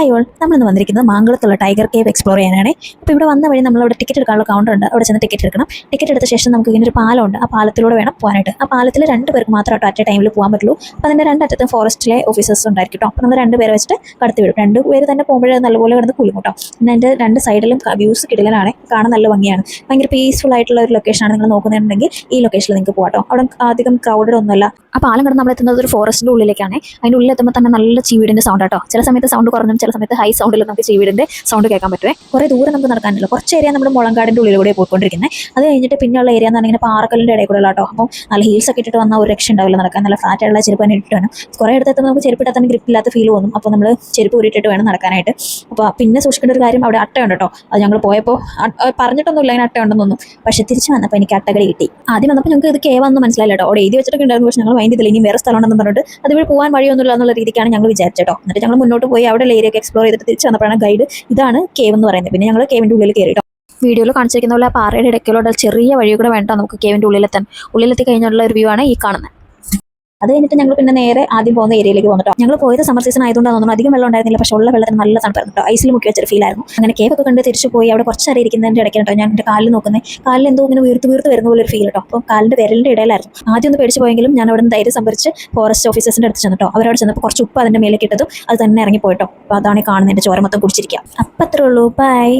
Hi all, നമ്മളിന്ന് വന്നിരിക്കുന്നത് മാങ്കുളത്തുള്ള tiger cave explore ചെയ്യാനാണ്. അപ്പോൾ ഇവിടെ വന്ന വഴി നമ്മളവിടെ ടിക്കറ്റ് എടുക്കാനുള്ള കൗണ്ടർ ഉണ്ട്. അവിടെ ചെന്ന് ടിക്കറ്റ് എടുക്കണം. ടിക്കറ്റ് എടുത്ത ശേഷം നമുക്ക് ഇങ്ങനെ ഒരു പാലമുണ്ട്. ആ പാലത്തിലൂടെ വേണം പോകാനായിട്ട്. ആ പാലത്തിൽ 2 പേർക്ക് മാത്രമായിട്ട് അറ്റ് ടൈമിൽ പോകാൻ പറ്റുള്ളൂ. അപ്പോൾ അതിൻ്റെ 2 അറ്റത്തും ഫോറസ്റ്റിലെ ഓഫീസേഴ്സ് ഉണ്ടായിരിക്കും കേട്ടോ. അപ്പോൾ നമ്മൾ 2 പേരെ വെച്ചിട്ട് കടത്തി വിടും. 2 പേര് തന്നെ പോകുമ്പോഴേ നല്ലപോലെ കിടന്ന് കുളിക്കും കേട്ടോ. പിന്നെ അതിൻ്റെ 2 സൈഡിലും വ്യൂസ് കിടലനാണ്, കാണാൻ നല്ല ഭംഗിയാണ്. ഭയങ്കര പീസ്ഫുൾ ആയിട്ടുള്ള ഒരു ലൊക്കേഷനാണ്. നിങ്ങൾ നോക്കുന്നുണ്ടെങ്കിൽ ഈ ലൊക്കേഷനിൽ നിങ്ങൾക്ക് പോകാം കേട്ടോ. അവിടെ അധികം ക്രൗഡഡ് ഒന്നുമല്ല. ആ പാലം കടന്ന് നമ്മൾ എത്തുന്നത് ഒരു ഫോറസ്റ്റിൻ്റെ ഉള്ളിലേക്കാണ്. അതിൻ്റെ ഉള്ളിൽ എത്തുമ്പോൾ തന്നെ നല്ല ചീവീടിൻ്റെ സൗണ്ട് കേട്ടോ. ചില സമയത്ത് സൗണ്ട് കുറഞ്ഞും ചില സമയത്ത് ഹൈ സൗണ്ടിൽ നമുക്ക് ചീവീടിൻ്റെ സൗണ്ട് കേൾക്കാൻ പറ്റുമേ. കുറേ ദൂരം നമുക്ക് നടക്കാനില്ല. കുറച്ച് ഏരിയ നമ്മുടെ മുളങ്കാടിൻ്റെ ഉള്ളിലൂടെ പോയിക്കൊണ്ടിരിക്കുന്നത്. അത് കഴിഞ്ഞിട്ട് പിന്നെയുള്ള ഏരിയ എന്ന് പറഞ്ഞാൽ പാറക്കല്ലിൻ്റെ ഇടയിൽ കൂടെ കേട്ടോ. അപ്പോൾ നല്ല ഹീൽസ് ഒക്കെ ഇട്ടിട്ട് വന്നാൽ ഒരു രക്ഷ ഉണ്ടാവില്ല നടക്കാൻ. നല്ല ഫ്ലാറ്റ് ആയിട്ടുള്ള ചെരുപ്പ് തന്നെ ഇട്ടിട്ട് വേണം. കുറേ അടുത്തെത്തുമ്പോൾ നമുക്ക് ചെരുപ്പിട്ടാൽ തന്നെ ഗ്രിപ്പില്ലാത്ത ഫീൽ തോന്നും. അപ്പോൾ നമ്മൾ ചെരുപ്പ് ഊരിട്ടിട്ട് വേണം നടക്കാനായിട്ട്. അപ്പോൾ പിന്നെ സൂക്ഷിക്കേണ്ട ഒരു കാര്യം, അവിടെ അട്ടയുണ്ട് കേട്ടോ. അത് ഞങ്ങൾ പോയപ്പോൾ പറഞ്ഞിട്ടൊന്നുമില്ല അങ്ങനെ അട്ടയുണ്ടെന്നൊന്നും. പക്ഷേ തിരിച്ച് വന്നപ്പോൾ എനിക്ക് അട്ടകടി കിട്ടി. ആദ്യം വന്നപ്പോൾ ഞങ്ങൾക്ക് ഇത് കേവാന്ന് മനസ്സിലായില്ല കേട്ടോ. അവിടെ എഴുതി വെച്ചിട്ടൊക്കെ ഉണ്ടായിരുന്നു. പക്ഷേ ഞങ്ങൾ മൈൻഡ് ചെയ്തില്ല. ഇനി വേറെ സ്ഥലമുണ്ടെന്ന് പറഞ്ഞിട്ട് അതുവഴി പോകാൻ വഴിയൊന്നുമില്ല എന്നുള്ള രീതിക്കാണ് ഞങ്ങൾ വിചാരിച്ചോ. എന്നിട്ട് ഞങ്ങൾ മുന്നോട്ട് പോയി അവിടെ ഏരിയ ഒക്കെ എക്സ്പ്ലോർ ചെയ്തിട്ട് തിരിച്ച് വന്നപ്പോഴാണ് ഗൈഡ് ഇതാണ് കേവ് എന്ന് പറയുന്നത്. പിന്നെ ഞങ്ങൾ കേവിൻ്റെ ഉള്ളിൽ കയറിയിട്ടോ. വീഡിയോയിൽ കാണിച്ചിരിക്കുന്ന പോലെ പാറയുടെ ഇടയ്ക്കുള്ള ചെറിയ വഴി കൂടെ വേണ്ട നമുക്ക് കേവിൻ്റെ ഉള്ളിലെത്താൻ. ഉള്ളിലെത്തി കഴിഞ്ഞുള്ള ഒരു വ്യൂ ആണ് ഈ കാണുന്നത്. അത് കഴിഞ്ഞിട്ട് ഞങ്ങൾ പിന്നെ നേരെ ആദ്യം പോകുന്ന ഏരിയയിലേക്ക് വന്നിട്ടോ. ഞങ്ങൾ പോയത് സമ്മർ സീസൺ ആയതുകൊണ്ടാണ് തോന്നുന്നു അധികം വെള്ളം ഉണ്ടായിരുന്നില്ല. പക്ഷേ ഉള്ള വെള്ളത്തിന് നല്ല തണുപ്പായിരുന്നു കേട്ടോ. ഐസിൽ മുക്കി വെച്ചൊരു ഫീൽ ആയിരുന്നു. അങ്ങനെ കേവൊക്കെ കണ്ട് തിരിച്ചു പോയി അവിടെ കുറച്ച് നേരം ഇരിക്കുന്നതിൻ്റെ ഇടയ്ക്ക് കേട്ടോ ഞാൻ എൻ്റെ കാലിൽ നോക്കുന്നത്. കാലിൽ എന്തോ ഇങ്ങനെ വീർത്ത് വരുന്ന പോലെ ഒരു ഫീൽ കേട്ടോ. അപ്പോൾ കാലിൻ്റെ വിരലിൻ്റെ ഇടയിലായിരുന്നു. ആദ്യം ഒന്ന് പേടിച്ച് പോയെങ്കിലും ഞാൻ അവിടെ നിന്ന് ധൈര്യം സംഭരിച്ച് ഫോറസ്റ്റ് ഓഫീസേഴ്സിൻ്റെ അടുത്ത് ചെന്നിട്ടോ. അവരവിടെ ചെന്നപ്പോൾ കുറച്ച് ഉപ്പ് അതിൻ്റെ മേലേക്ക് ഇട്ടതും അത് തന്നെ ഇറങ്ങിപ്പോയിട്ടോ. അപ്പോൾ അതാണ് കാണുന്നത്. എൻ്റെ ചോര മൊത്തം കുടിച്ചിരിക്കുക. അപ്പം അത്രേ ഉള്ളൂ. ബൈ.